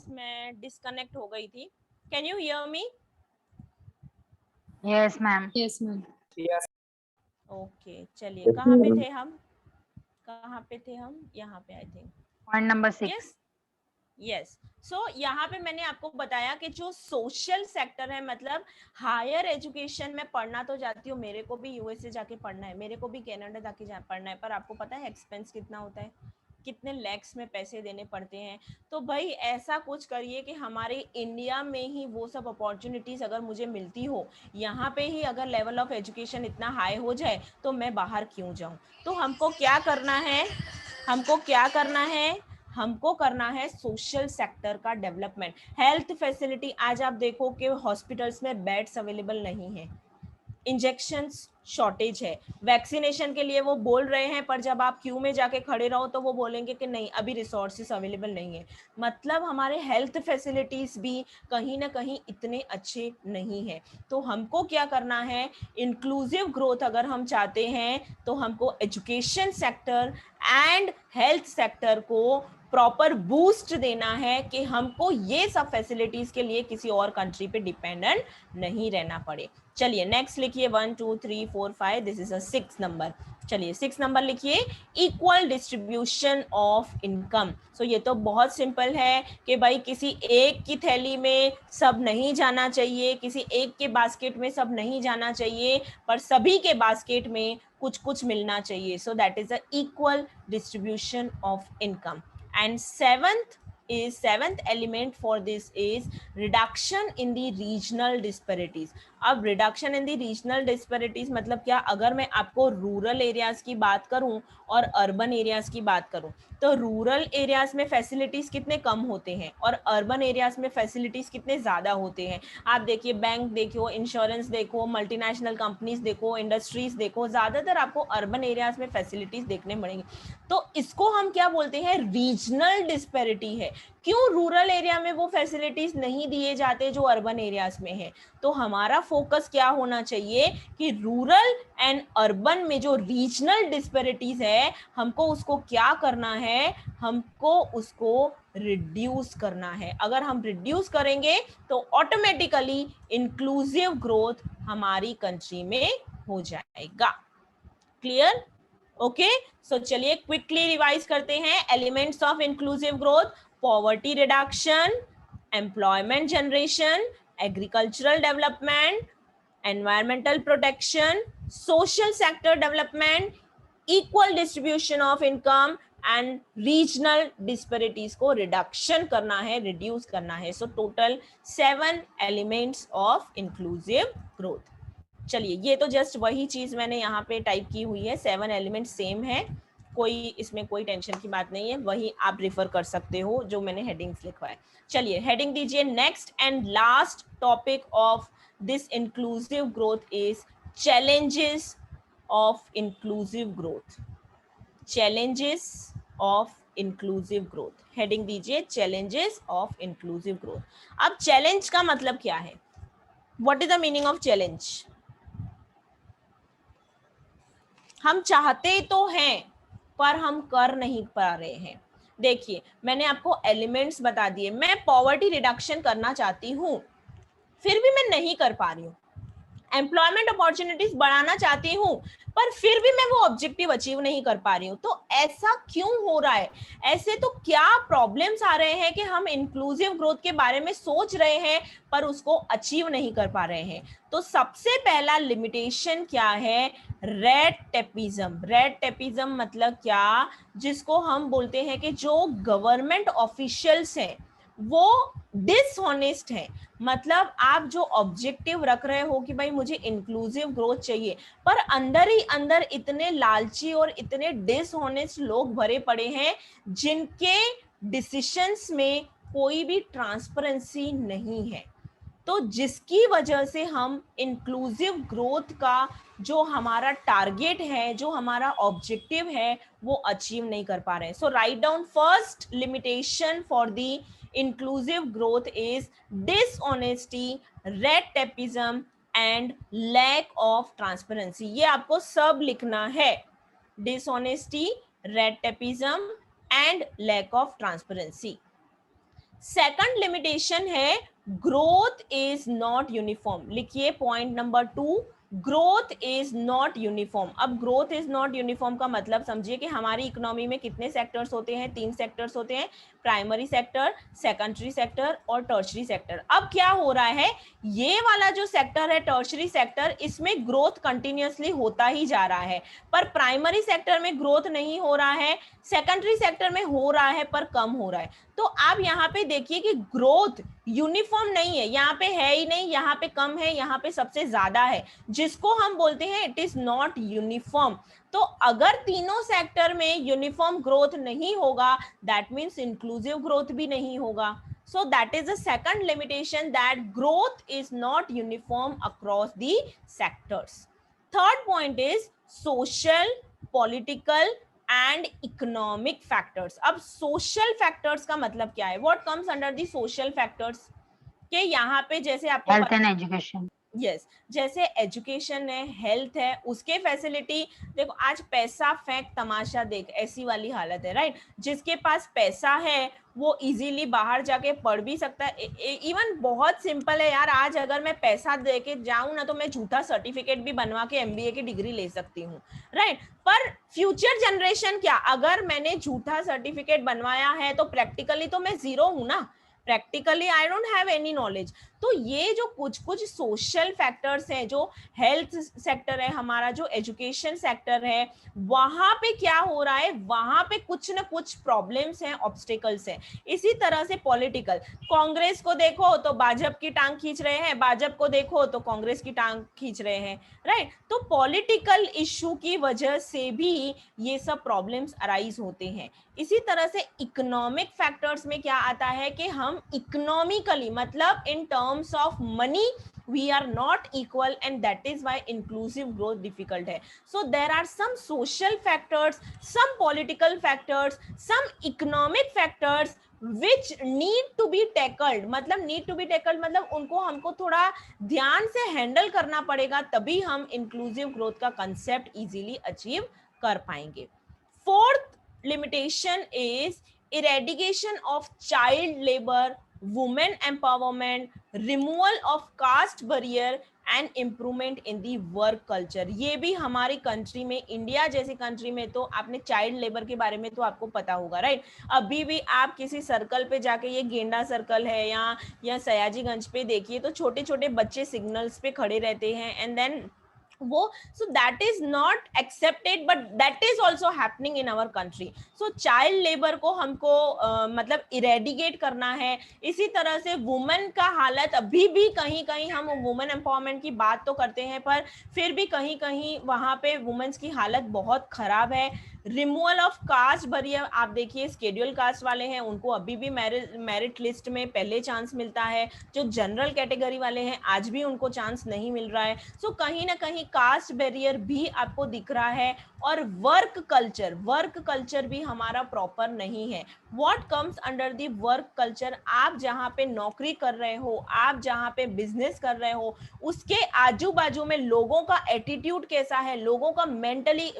मैं डिस्कनेक्ट हो गई थी. Can you hear me? Yes ma'am. Yes, ma'am. Okay, चलिए कहाँ पे थे हम? यहाँ पे I think. Point number 6. Yes yes. So यहाँ पे मैंने आपको बताया कि जो सोशल सेक्टर है, मतलब हायर एजुकेशन में पढ़ना तो जाती हूँ, मेरे को भी यूएसए जाके पढ़ना है, मेरे को भी कनाडा जाके पढ़ना है, पर आपको पता है एक्सपेंस कितना होता है, कितने लैक्स में पैसे देने पड़ते हैं. तो भाई ऐसा कुछ करिए कि हमारे इंडिया में ही वो सब अपॉर्चुनिटीज अगर मुझे मिलती हो, यहाँ पे ही अगर लेवल ऑफ एजुकेशन इतना हाई हो जाए तो मैं बाहर क्यों जाऊँ. तो हमको क्या करना है, हमको करना है सोशल सेक्टर का डेवलपमेंट. हेल्थ फैसिलिटी, आज आप देखो कि हॉस्पिटल्स में बेड्स अवेलेबल नहीं है, इंजेक्शंस शॉर्टेज है, वैक्सीनेशन के लिए वो बोल रहे हैं, पर जब आप क्यू में जाके खड़े रहो तो वो बोलेंगे कि नहीं अभी रिसोर्सेस अवेलेबल नहीं है. मतलब हमारे हेल्थ फैसिलिटीज भी कहीं ना कहीं इतने अच्छे नहीं है. तो हमको क्या करना है, इंक्लूसिव ग्रोथ अगर हम चाहते हैं तो हमको education sector and health sector को प्रॉपर बूस्ट देना है कि हमको ये सब फैसिलिटीज के लिए किसी और कंट्री पे डिपेंडेंट नहीं रहना पड़े. चलिए नेक्स्ट लिखिए 1 2 3 4 5, दिस इज अ 6 नंबर. चलिए 6 नंबर लिखिए, इक्वल डिस्ट्रीब्यूशन ऑफ इनकम. सो ये तो बहुत सिंपल है कि भाई किसी एक की थैली में सब नहीं जाना चाहिए, किसी एक के बास्केट में सब नहीं जाना चाहिए, पर सभी के बास्केट में कुछ कुछ मिलना चाहिए. So that is a equal distribution of income. And seventh element for this is reduction in the regional disparities. अब reduction in the regional disparities मतलब क्या, अगर मैं आपको रूरल एरियाज की बात करूं और अर्बन एरियाज की बात करूं, तो रूरल एरियाज में फैसिलिटीज कितने कम होते हैं और अर्बन एरियाज में फैसिलिटीज कितने ज्यादा होते हैं. आप देखिए, बैंक देखो, इंश्योरेंस देखो, मल्टीनेशनल कंपनीज देखो, इंडस्ट्रीज देखो, ज्यादातर आपको अर्बन एरियाज में फैसिलिटीज देखने मिलेंगी. तो इसको हम क्या बोलते हैं, रीजनल डिस्पैरिटी है. क्यों रूरल एरिया में वो फैसिलिटीज नहीं दिए जाते जो अर्बन एरियाज में है. तो हमारा फोकस क्या होना चाहिए कि रूरल एंड अर्बन में जो रीजनल डिस्पैरिटीज है, हमको उसको क्या करना है, हमको उसको रिड्यूस करना है. अगर हम रिड्यूस करेंगे तो ऑटोमेटिकली इंक्लूसिव ग्रोथ हमारी कंट्री में हो जाएगा. क्लियर? ओके, सो चलिए क्विकली रिवाइज करते हैं. Elements of inclusive growth: poverty reduction, employment generation, agricultural development, environmental protection, social sector development, equal distribution of income and regional disparities को रिडक्शन करना है, रिड्यूस करना है. So total 7 elements of inclusive growth. चलिए, ये तो जस्ट वही चीज मैंने यहाँ पे टाइप की हुई है, 7 एलिमेंट सेम है, कोई इसमें कोई टेंशन की बात नहीं है, वही आप रिफर कर सकते हो जो मैंने हेडिंग्स लिखवाए. चलिए हेडिंग दीजिए. Next and last topic of this inclusive growth is challenges of inclusive growth. Challenges of inclusive growth. Heading दीजिए चैलेंजेस ऑफ इंक्लूसिव ग्रोथ. अब चैलेंज का मतलब क्या है? What is the meaning of challenge? हम चाहते तो हैं पर हम कर नहीं पा रहे हैं. देखिए, मैंने आपको एलिमेंट्स बता दिए. मैं पॉवर्टी रिडक्शन करना चाहती हूं, फिर भी मैं नहीं कर पा रही हूं. एम्प्लॉयमेंट अपॉर्चुनिटीज बढ़ाना चाहती हूं, पर फिर भी मैं वो ऑब्जेक्टिव अचीव नहीं कर पा रही हूं. तो ऐसा क्यों हो रहा है? ऐसे तो क्या प्रॉब्लम्स आ रहे हैं कि हम इंक्लूसिव ग्रोथ के बारे में सोच रहे हैं पर उसको अचीव नहीं कर पा रहे हैं? तो सबसे पहला लिमिटेशन क्या है? Red tapism. रेड टेपिज्म मतलब क्या? जिसको हम बोलते हैं कि जो गवर्नमेंट ऑफिशियल्स हैं वो डिसऑनेस्ट है. मतलब आप जो ऑब्जेक्टिव रख रहे हो कि भाई मुझे इंक्लूसिव ग्रोथ चाहिए, पर अंदर ही अंदर इतने लालची और इतने डिसऑनेस्ट लोग भरे पड़े हैं जिनके डिसीजंस में कोई भी ट्रांसपेरेंसी नहीं है. तो जिसकी वजह से हम इंक्लूसिव ग्रोथ का जो हमारा टारगेट है, जो हमारा ऑब्जेक्टिव है, वो अचीव नहीं कर पा रहे हैं. So write down first limitation for the inclusive growth is dishonesty, red tapeism and lack of transparency. ये आपको सब लिखना है. Dishonesty, red tapeism and lack of transparency. Second limitation है ग्रोथ इज नॉट यूनिफॉर्म। लिखिए point number 2, growth is not uniform. अब growth is not uniform का मतलब समझिए कि हमारी इकोनॉमी में कितने सेक्टर्स होते हैं, 3 सेक्टर्स होते हैं, प्राइमरी सेक्टर, सेकेंडरी सेक्टर और टर्शरी सेक्टर। अब क्या हो रहा है, ये वाला जो सेक्टर है टर्शरी सेक्टर, इसमें ग्रोथ कंटिन्यूअसली होता ही जा रहा है, पर प्राइमरी सेक्टर में ग्रोथ नहीं हो रहा है, सेकेंडरी सेक्टर में हो रहा है पर कम हो रहा है। तो आप यहाँ पे देखिए कि ग्रोथ यूनिफॉर्म नहीं है, यहाँ पे है ही नहीं, यहाँ पे कम है, यहाँ पे सबसे ज्यादा है, जिसको हम बोलते हैं इट इज नॉट यूनिफॉर्म। तो अगर तीनों सेक्टर में यूनिफॉर्म ग्रोथ नहीं होगा, दैट मीन्स इंक्लूसिव ग्रोथ भी नहीं होगा। So that is the second limitation, that growth is not uniform across the sectors. Third point is social, political and economic factors. अब social factors का मतलब क्या है? What comes under the social factors? कि यहाँ पे जैसे आपको हेल्थ एंड एजुकेशन। यस, जैसे एजुकेशन है, हेल्थ है, उसके फैसिलिटी। देखो आज पैसा फेंक तमाशा देख ऐसी वाली हालत है, राइट। जिसके पास पैसा है वो इजीली बाहर जाके पढ़ भी सकता है। इवन बहुत सिंपल है यार, आज अगर मैं पैसा दे के जाऊं ना तो मैं झूठा सर्टिफिकेट भी बनवा के MBA की डिग्री ले सकती हूँ, राइट। पर फ्यूचर जनरेशन क्या, अगर मैंने झूठा सर्टिफिकेट बनवाया है तो प्रैक्टिकली तो मैं जीरो हूं ना, practically I don't have any knowledge. तो ये जो कुछ कुछ सोशल फैक्टर्स हैं, जो हेल्थ सेक्टर है हमारा, जो एजुकेशन सेक्टर है, वहां पे क्या हो रहा है, वहां पे कुछ ना कुछ प्रॉब्लम्स हैं, ऑब्स्टिकल्स हैं। इसी तरह से पॉलिटिकल, कांग्रेस को देखो तो भाजपा की टांग खींच रहे हैं, भाजपा को देखो तो कांग्रेस की टांग खींच रहे हैं, राइट। तो पॉलिटिकल इश्यू की वजह से भी ये सब प्रॉब्लम्स अराइज होते हैं। इसी तरह से इकोनॉमिक फैक्टर्स में क्या आता है कि हम इकोनॉमिकली, मतलब in terms of money we are not equal, and that is why inclusive growth difficult है. So there are some social factors, some political factors, some economic factors which need to be tackled. मतलब need to be tackled मतलब उनको हमको थोड़ा ध्यान से handle करना पड़ेगा, तभी हम inclusive growth का concept easily achieve कर पाएंगे. Fourth limitation is eradication of child labor, women empowerment, removal of caste barrier and improvement in the work culture. ये भी हमारी कंट्री में, इंडिया जैसी कंट्री में तो आपने चाइल्ड लेबर के बारे में तो आपको पता होगा, राइट। अभी भी आप किसी सर्कल पे जाके, ये गेंडा सर्कल है या सयाजीगंज पे देखिए तो छोटे छोटे बच्चे सिग्नल्स पे खड़े रहते हैं, एंड देन वो, so that is not accepted but that is also happening in our country. so child labor को हमको मतलब इरेडिकेट करना है। इसी तरह से वुमेन का हालत, अभी भी कहीं कहीं हम वुमेन एम्पावरमेंट की बात तो करते हैं पर फिर भी कहीं कहीं वहां पे वुमेन्स की हालत बहुत खराब है। रिमूवल ऑफ कास्ट बैरियर, आप देखिए स्केड्यूल कास्ट वाले हैं उनको अभी भी मेरिट लिस्ट में पहले चांस मिलता है, जो जनरल कैटेगरी वाले हैं आज भी उनको चांस नहीं मिल रहा है। सो कहीं ना कहीं कास्ट बैरियर भी आपको दिख रहा है। और वर्क कल्चर भी हमारा प्रॉपर नहीं है। What comes under the work culture, आप जहाँ पे नौकरी कर रहे हो, आप जहाँ पे बिजनेस कर रहे हो, उसके आजू बाजू में लोगों का एटीट्यूड कैसा है, लोगों का मेंटली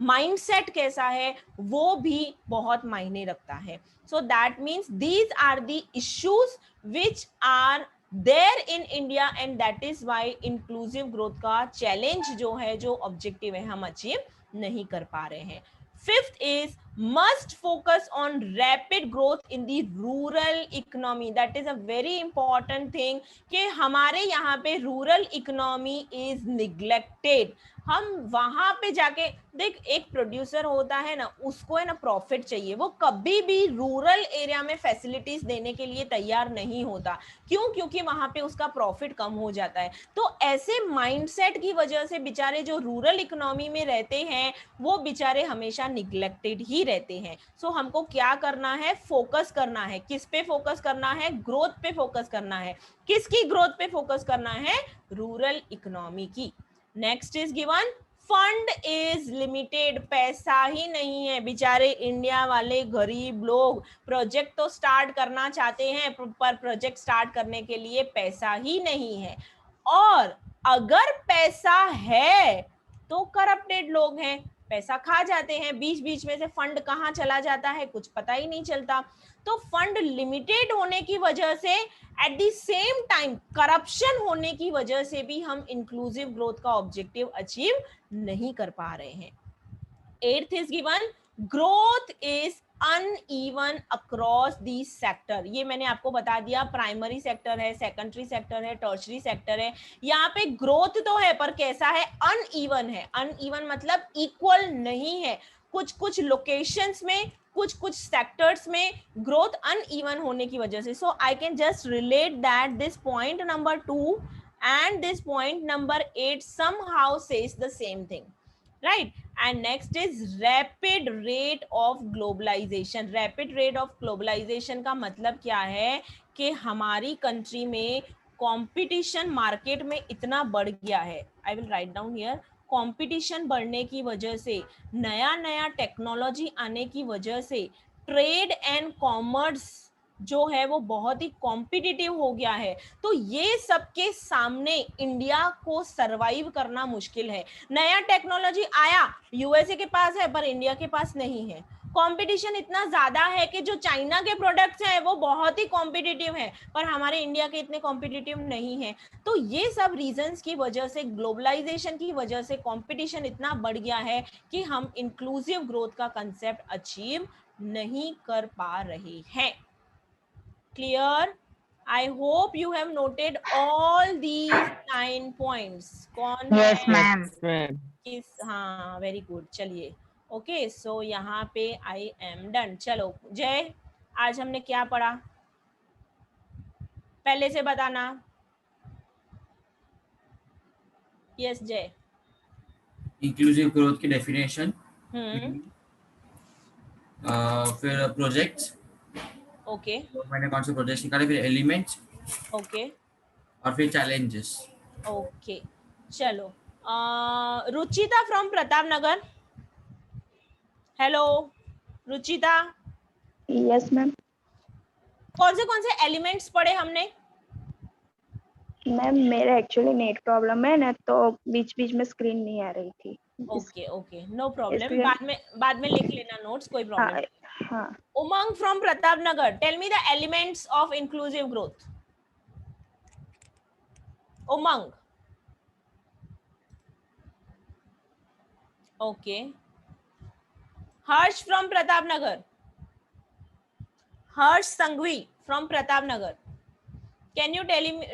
माइंडसेट कैसा है, वो भी बहुत मायने रखता है। So that means these are the issues which are there in India, and that is why inclusive growth का चैलेंज जो है, जो ऑब्जेक्टिव है, हम अचीव नहीं कर पा रहे हैं। Fifth is must focus on rapid growth in the rural economy. That is a very important thing कि हमारे यहाँ पे rural economy is neglected. हम वहां पे जाके देख, एक प्रोड्यूसर होता है ना, उसको है ना प्रॉफिट चाहिए, वो कभी भी रूरल एरिया में फैसिलिटीज देने के लिए तैयार नहीं होता। क्यों? क्योंकि वहां पे उसका प्रॉफिट कम हो जाता है। तो ऐसे माइंडसेट की वजह से बेचारे जो रूरल इकोनॉमी में रहते हैं वो बेचारे हमेशा निग्लेक्टेड ही रहते हैं। सो हमको क्या करना है, फोकस करना है। किस पे फोकस करना है? ग्रोथ पे फोकस करना है। किसकी ग्रोथ पे फोकस करना है? रूरल इकोनॉमी की। Next is given, fund is limited, पैसा ही नहीं है। बेचारे इंडिया वाले गरीब लोग प्रोजेक्ट तो स्टार्ट करना चाहते हैं पर प्रोजेक्ट स्टार्ट करने के लिए पैसा ही नहीं है। और अगर पैसा है तो करप्टेड लोग हैं, पैसा खा जाते हैं, बीच बीच में से फंड कहाँ चला जाता है कुछ पता ही नहीं चलता। तो फंड लिमिटेड होने की वजह से, at the same time corruption होने की वजह से भी हम इंक्लूसिव ग्रोथ का ऑब्जेक्टिव अचीव नहीं कर पा रहे हैं। 8th is given, growth is uneven across these sector। ये मैंने आपको बता दिया, प्राइमरी सेक्टर है, सेकेंडरी सेक्टर है, टर्शरी सेक्टर है। यहाँ पे ग्रोथ तो है पर कैसा है, अनइवन है। अनइवन मतलब इक्वल नहीं है, कुछ कुछ लोकेशंस में, कुछ कुछ सेक्टर्स में ग्रोथ अनइवन होने की वजह से। So I can just relate that this point number 2 and this point number 8 somehow says the same thing, right? And next is rapid rate of globalization। rapid rate of globalization का मतलब क्या है कि हमारी कंट्री में competition market में इतना बढ़ गया है। I will write down here, competition बढ़ने की वजह से, नया नया टेक्नोलॉजी आने की वजह से ट्रेड एंड कॉमर्स जो है वो बहुत ही कॉम्पिटिटिव हो गया है। तो ये सबके सामने इंडिया को सरवाइव करना मुश्किल है। नया टेक्नोलॉजी आया, यूएसए के पास है पर इंडिया के पास नहीं है। कंपटीशन इतना ज्यादा है कि जो चाइना के प्रोडक्ट्स हैं वो बहुत ही कॉम्पिटिटिव है पर हमारे इंडिया के इतने कॉम्पिटिटिव नहीं है। तो ये सब रीजंस की वजह से, ग्लोबलाइजेशन की वजह से कंपटीशन इतना बढ़ गया है कि हम इंक्लूसिव ग्रोथ का कंसेप्ट अचीव नहीं कर पा रहे हैं। Clear? I hope you have noted all these 9 points। कौन Yes, है ma'am. किस, हाँ वेरी गुड। चलिए ओके, सो यहाँ पे आई एम डन। चलो जय, आज हमने क्या पढ़ा पहले से बताना। यस जय। इंक्लूसिव ग्रोथ की डेफिनेशन, हम्म, फिर प्रोजेक्ट्स, ओके मैंने कौन से प्रोजेक्ट्स निकाले, फिर एलिमेंट्स ओके और फिर चैलेंजेस। ओके चलो, Ruchita from Pratap Nagar. Hello Ruchita. Yes ma'am. कौन से एलिमेंट्स पढ़े हमने? मैम मेरा एक्चुअली नेट प्रॉब्लम है ना, तो बीच बीच में स्क्रीन नहीं आ रही थी। ओके ओके नो प्रॉब्लम, इसलिए- बाद में लिख लेना नोट्स, कोई प्रॉब्लम नहीं। हाँ Umang from Pratap Nagar, tell me the elements of inclusive growth. Umang. Okay, Harsh from Pratap Nagar, Harsh Sanghavi from Pratap Nagar, can you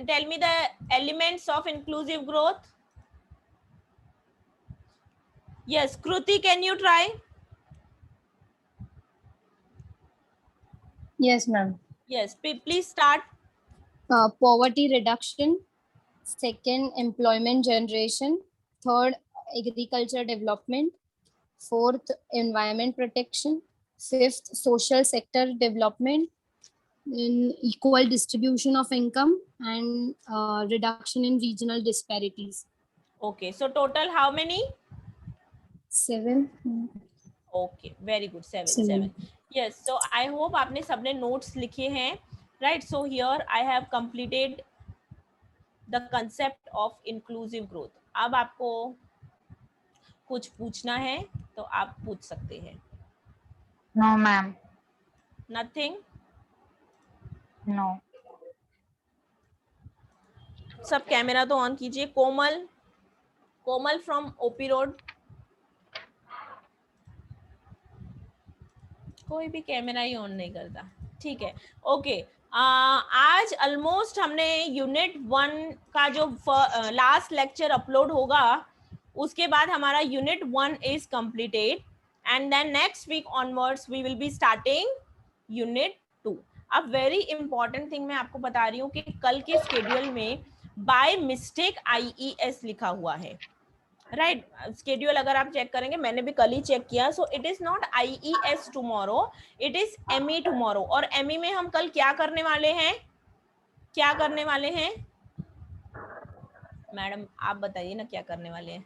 tell me the elements of inclusive growth? Yes, Kruti, can you try? Yes, ma'am. Yes, please start. Poverty reduction. Second, employment generation. Third, agriculture development. Fourth, environment protection. Fifth, social sector development. Then equal distribution of income and reduction in regional disparities. Okay, so total how many? 7. Okay, very good, 7. Yes, so I hope आपने सबने notes लिखे हैं, right? So here I have completed the concept of inclusive growth। अब आपको कुछ पूछना है तो आप पूछ सकते हैं। No, ma'am. Nothing? No. सब कैमरा तो ऑन कीजिए। कोमल, कोमल फ्रॉम ओपी रोड। कोई भी कैमरा ही ऑन नहीं करता, ठीक है ओके। आज ऑलमोस्ट हमने यूनिट 1 का जो लास्ट लेक्चर अपलोड होगा उसके बाद हमारा unit 1 is completed and then next week onwards we will be starting unit 2। अब वेरी इंपॉर्टेंट थिंग मैं आपको बता रही हूँ कि कल के स्केड्यूल में बाय मिस्टेक IES लिखा हुआ है, राइट? स्केड्यूल अगर आप चेक करेंगे, मैंने भी कल ही चेक किया, so it is not IES tomorrow, it is ME tomorrow. और ME में हम कल क्या करने वाले हैं, क्या करने वाले हैं मैडम आप बताइए ना, क्या करने वाले हैं?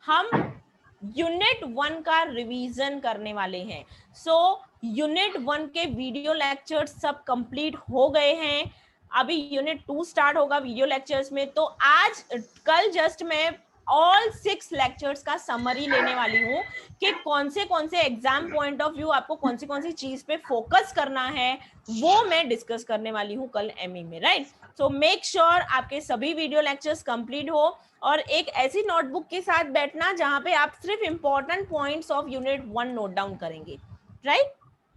हम यूनिट 1 का रिवीजन करने वाले हैं। सो यूनिट 1 के वीडियो लेक्चर्स सब कंप्लीट हो गए हैं, अभी यूनिट 2 स्टार्ट होगा वीडियो लेक्चर्स में। तो आज कल जस्ट मैं ऑल 6 लेक्चर्स का समरी लेने वाली हूँ कि कौन से एग्जाम पॉइंट ऑफ व्यू आपको कौन सी चीज पे फोकस करना है, वो मैं डिस्कस करने वाली हूँ कल एमई में, राइट। सो मेक श्योर आपके सभी वीडियो लेक्चर्स कंप्लीट हो और एक ऐसी नोटबुक के साथ बैठना जहां पे आप सिर्फ important points of unit 1 note down करेंगे, राइट।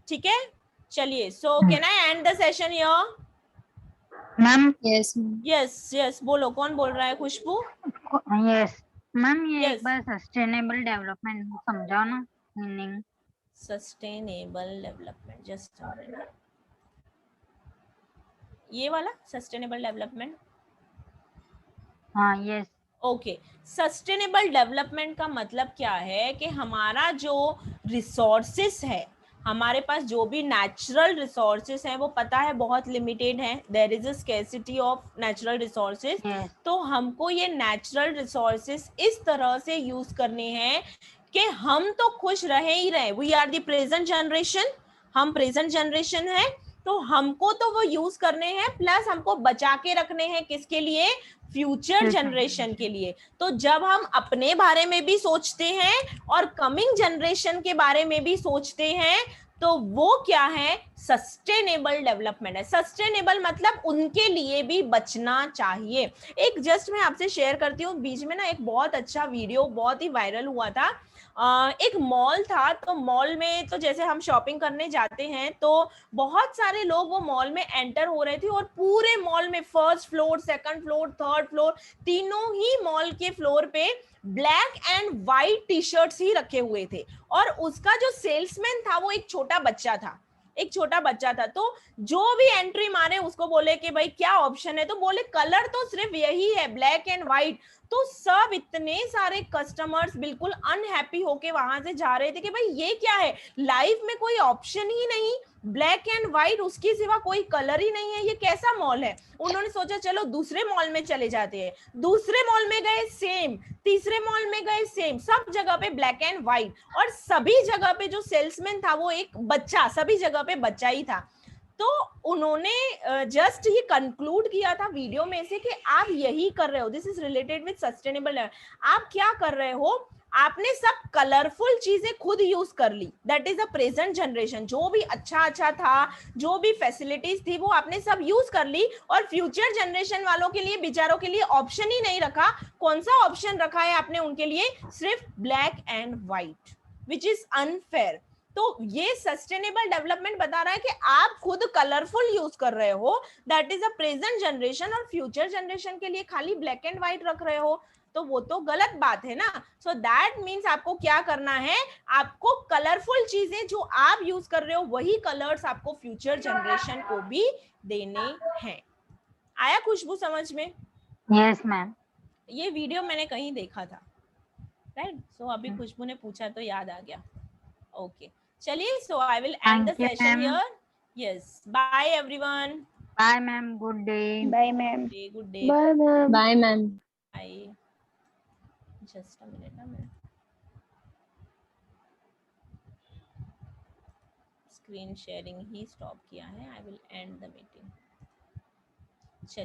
ठीक है, चलिए। So can I and the session here? Ma'am Yes. Yes, बोलो, कौन बोल रहा है? खुशबू? यस मैम, ये Yes. एक बार सस्टेनेबल डेवलपमेंट समझाओ ना meaning. Sustainable development, just a minute. ये वाला सस्टेनेबल डेवलपमेंट, हाँ यस। ओके। सस्टेनेबल डेवलपमेंट का मतलब क्या है कि हमारा जो रिसोर्सेस है, हमारे पास जो भी नेचुरल रिसोर्सेस हैं वो पता है बहुत लिमिटेड हैं, there is a scarcity of natural resources. Yes तो हमको ये नेचुरल रिसोर्सेस इस तरह से यूज करने हैं कि हम तो खुश रहे ही रहे, we are the present generation, हम प्रेजेंट जनरेशन है, तो हमको तो वो यूज करने हैं, प्लस हमको बचा के रखने हैं, किसके लिए? फ्यूचर जनरेशन के लिए। तो जब हम अपने बारे में भी सोचते हैं और कमिंग जनरेशन के बारे में भी सोचते हैं, तो वो क्या है? सस्टेनेबल डेवलपमेंट है। सस्टेनेबल मतलब उनके लिए भी बचना चाहिए। एक जस्ट मैं आपसे शेयर करती हूँ, बीच में ना एक बहुत अच्छा वीडियो बहुत ही वायरल हुआ था। एक मॉल था, तो मॉल में तो जैसे हम शॉपिंग करने जाते हैं तो बहुत सारे लोग वो मॉल में एंटर हो रहे थे और पूरे मॉल में first floor, second floor, third floor, तीनों ही मॉल के फ्लोर पे black and white T shirts ही रखे हुए थे। और उसका जो सेल्समैन था वो एक छोटा बच्चा था, एक छोटा बच्चा था। तो जो भी एंट्री मारे उसको बोले कि भाई क्या ऑप्शन है, तो बोले कलर तो सिर्फ यही है, ब्लैक एंड व्हाइट। तो सब इतने सारे कस्टमर्स बिल्कुल अनहैप्पी होके वहां से जा रहे थे कि भाई ये क्या है, लाइफ में कोई ऑप्शन ही नहीं, ब्लैक एंड व्हाइट, उसके सिवा कोई कलर ही नहीं है, ये कैसा मॉल है। उन्होंने सोचा चलो दूसरे मॉल में चले जाते हैं, दूसरे मॉल में गए सेम, तीसरे मॉल में गए सेम, सब जगह पे ब्लैक एंड व्हाइट, और सभी जगह पे जो सेल्समैन था वो एक बच्चा, सभी जगह पे बच्चा ही था। तो उन्होंने जस्ट ये कंक्लूड किया था वीडियो में से कि आप यही कर रहे हो, this is related with sustainable. आप क्या कर रहे हो, आपने सब कलरफुल चीजें खुद यूज कर ली, that is a present generation. जो भी अच्छा था, जो भी फैसिलिटीज थी, वो आपने सब यूज कर ली, और फ्यूचर जनरेशन वालों के लिए, बेचारों के लिए ऑप्शन ही नहीं रखा। कौन सा ऑप्शन रखा है आपने उनके लिए? सिर्फ black and white, which is unfair. तो ये सस्टेनेबल डेवलपमेंट बता रहा है कि आप खुद कलरफुल यूज कर रहे हो, that is a present generation, और फ्यूचर जनरेशन के लिए खाली ब्लैक एंड व्हाइट रख रहे हो, तो वो तो गलत बात है ना। सो दैट मीन्स आपको क्या करना है, आपको कलरफुल चीजें जो आप यूज कर रहे हो वही कलर्स आपको फ्यूचर जनरेशन को भी देने हैं। आया खुशबू समझ में? Yes ma'am. ये वीडियो मैंने कहीं देखा था, राइट। सो अभी खुशबू ने पूछा तो याद आ गया। ओके, चलिए, so I will end the Thank you, session ma'am. Here. Yes, bye everyone. Bye ma'am, good day. Bye ma'am. Good day, bye ma'am. Bye, ma'am. Bye. Just a minute ना, मैं screen sharing ही stop किया है। I will end the meeting.